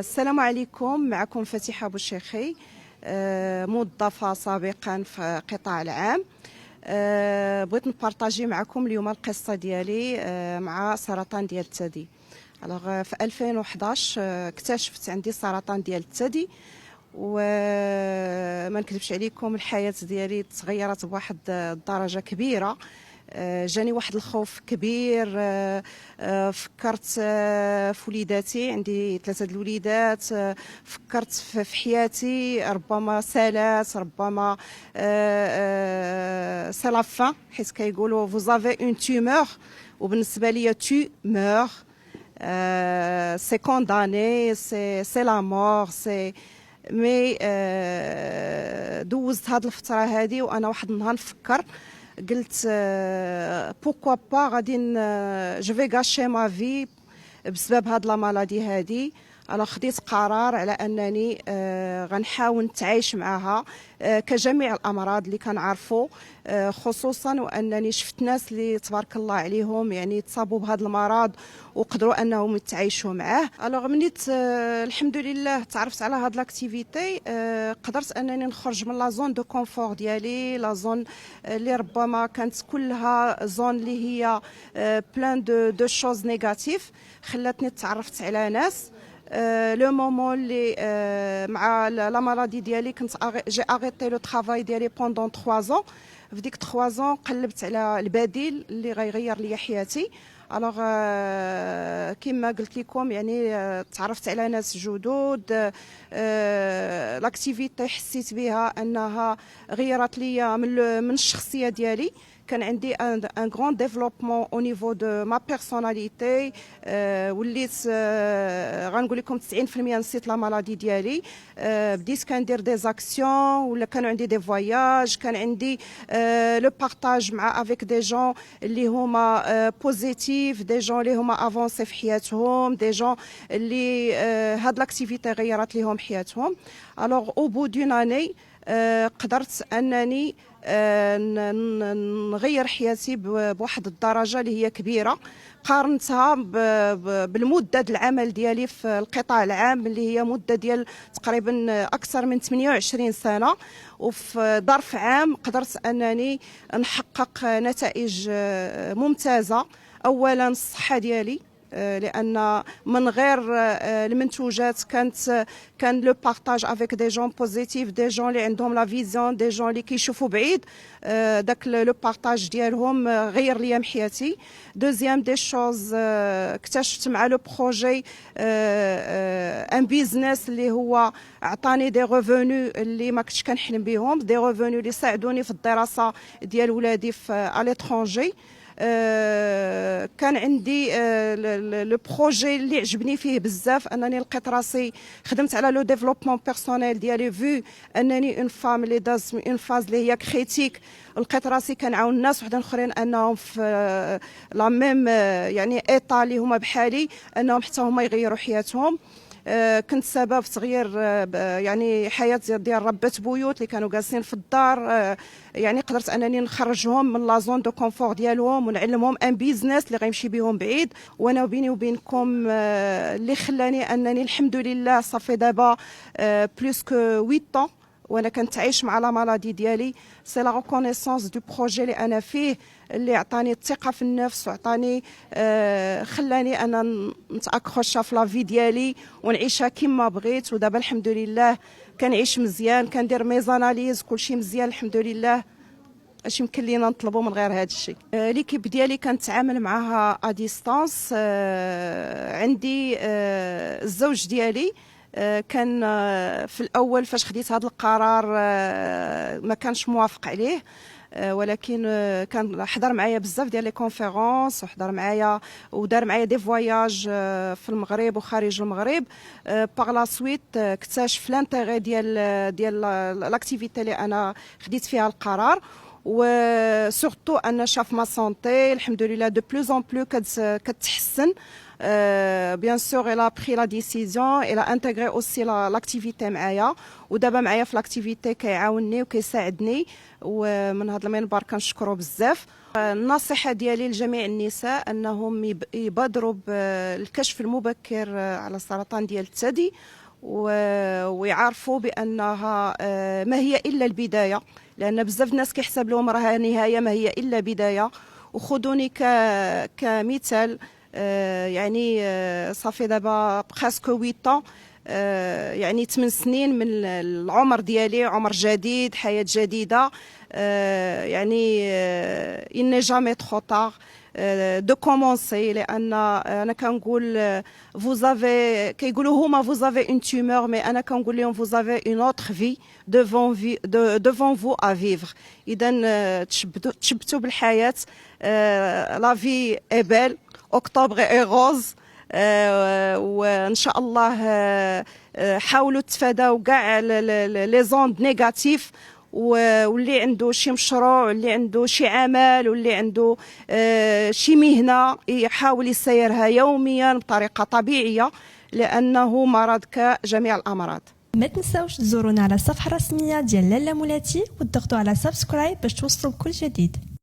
السلام عليكم. معكم فاتحة بوشيخي، موظفة سابقا في قطاع العام. بغيت نبارطاجي معكم اليوم القصة ديالي مع سرطان ديال الثدي. في 2011 اكتشفت عندي سرطان ديال الثدي، وما نكذبش عليكم الحياة ديالي تغيرت بواحد الدرجة كبيرة. جاني واحد الخوف كبير. فكرت في وليداتي، عندي 3 الوليدات. فكرت في حياتي، ربما سالات، ربما سي لا فان، حيت كيقولوا vous avez une tumeur، وبالنسبه لي tu meurs. c'est condamné، c'est la mort، c'est مي. دوزت هاد الفتره هادي وانا واحد النهار نفكر، قلت بوكوا با غادي جو في غاشي ما في بسبب هاد لا مالادي هادي. انا خديت قرار على انني غنحاول نتعايش معها كجميع الامراض اللي كنعرفوا، خصوصا وانني شفت ناس اللي تبارك الله عليهم يعني تصابوا بهذا المرض وقدروا انهم يتعايشوا معاه. منيت الحمد لله تعرفت على هاد لاكتيفيتي، قدرت انني نخرج من لا زون دو كونفور ديالي، لا زون اللي ربما كانت كلها زون اللي هي بلان دو شوز نيجاتيف. خلاتني تعرفت على ناس. لو مومون اللي مع لا مالادي ديالي كنت جي اغيتي لو طرافاي ديالي بوندون 3 زون. في ديك 3 زون قلبت على البديل اللي غيغير لي حياتي. كما قلت لكم يعني تعرفت على ناس جدد. لاكتيفيتي حسيت بها انها غيرت لي من الشخصيه ديالي. كان عندي ان غران ديفلوبمون او نيفو دو ما بيرسوناليتي. وليت غنقول لكم 90% نسيت لا مالادي ديالي. بديت كندير دي زاكسيون، ولا كانوا عندي دي فواياج، كان عندي لو بارطاج مع افيك دي جون اللي هما بوزيتيف، دي جون اللي هما افونسي في حياتهم، دي جون اللي هاد لاكتيفيتي غيرت ليهم حياتهم. او بو دون اني قدرت انني نغير حياتي بواحد الدرجه اللي هي كبيره. قارنتها بالمده العمل ديالي في القطاع العام اللي هي مده ديال تقريبا اكثر من 28 سنه، وفي ظرف عام قدرت انني نحقق نتائج ممتازه. اولا الصحه ديالي، لان من غير المنتوجات كان لو بارطاج افيك دي جون بوزيتيف، دي جون اللي عندهم لا فيزيون، دي جون اللي كيشوفوا بعيد. داك لو بارطاج ديالهم غير ليا من حياتي. دوزيام دي شوز، اكتشفت مع لو بروجي ان بيزنس اللي هو عطاني دي ريفونو اللي ما كنتش كنحلم بهم، دي ريفونو اللي ساعدوني في الدراسه ديال ولادي في اليترونجي. كان عندي لو بروجي اللي عجبني فيه بزاف، انني لقيت راسي خدمت على لو ديفلوبمون بيرسونيل ديالي. فو انني اون فام اللي داز اون فاز اللي هي كريتيك، لقيت راسي كنعاون الناس وحدين اخرين انهم في لا ميم يعني ايطا اللي هما بحالي، انهم حتى هما يغيروا حياتهم. كنت سبب في تغيير يعني حياه ديال ربات بيوت اللي كانوا جالسين في الدار. يعني قدرت انني نخرجهم من لا زون دو كونفور ديالهم ونعلمهم ان بيزنس اللي غيمشي بهم بعيد. وانا بيني وبينكم اللي خلاني انني الحمد لله صافي دابا بلوس كو 8 طون وانا كنتعايش مع لا مالادي ديالي. سي لا ريكونيسونس دو بروجي اللي انا فيه، اللي عطاني الثقه في النفس وعطاني خلاني انا نتاكروشا في لا في ديالي ونعيشها كما بغيت. ودابا الحمد لله كنعيش مزيان، كندير ميزاناليز، كلشي مزيان الحمد لله. اش يمكن لينا نطلبوا من غير هذا الشيء؟ ليكيب ديالي كنتعامل معها ا ديستانس. عندي الزوج ديالي كان في الاول فاش خديت هذا القرار ما كانش موافق عليه، ولكن كان حضر معايا بزاف ديال لي كونفيرونس، وحضر معايا ودار معايا دي فواياج في المغرب وخارج المغرب. باغ لا سويت اكتشف لانتيغي ديال لاكتيفيتي اللي انا خديت فيها القرار، وسورتو انا شاف ما سونتي الحمد لله دو بلوز اون بلو كتحسن. بيان سور الا بري لا ديسيزيون الا انتغري اوسي لاكتيفيتي معايا، ودابا معايا في لاكتيفيتي كيعاونني وكيساعدني، ومن هذا المنبر كنشكرو بزاف. النصيحه ديالي لجميع النساء انهم يبادروا بالكشف المبكر على سرطان ديال الثدي، ويعرفوا بانها ما هي الا البدايه، لان بزاف الناس كيحسب لهم راها نهايه، ما هي الا بدايه. وخذوني كمثال، يعني صافي دابا بريسك 8 ans، يعني 8 سنين من العمر ديالي، عمر جديد، حياه جديده. يعني il n'est jamais trop tard de commencer، لان انا كنقول vous avez كيقولوا هما vous avez une tumeur، mais انا كنقول لهم vous avez une autre vie devant vous à vivre. اذا تشبتوا بالحياه، la vie est belle، اكتوبر اي غوز. وان شاء الله حاولوا تفاداو كاع لي زوند نيجاتيف، واللي عنده شي مشروع، واللي عنده شي عمل، واللي عنده شي مهنه يحاول يسيرها يوميا بطريقه طبيعيه، لانه مرض كجميع الامراض. ما تنساوش تزورونا على الصفحه الرسميه ديال لاله مولاتي وتضغطوا على سبسكرايب باش توصلوا بكل جديد.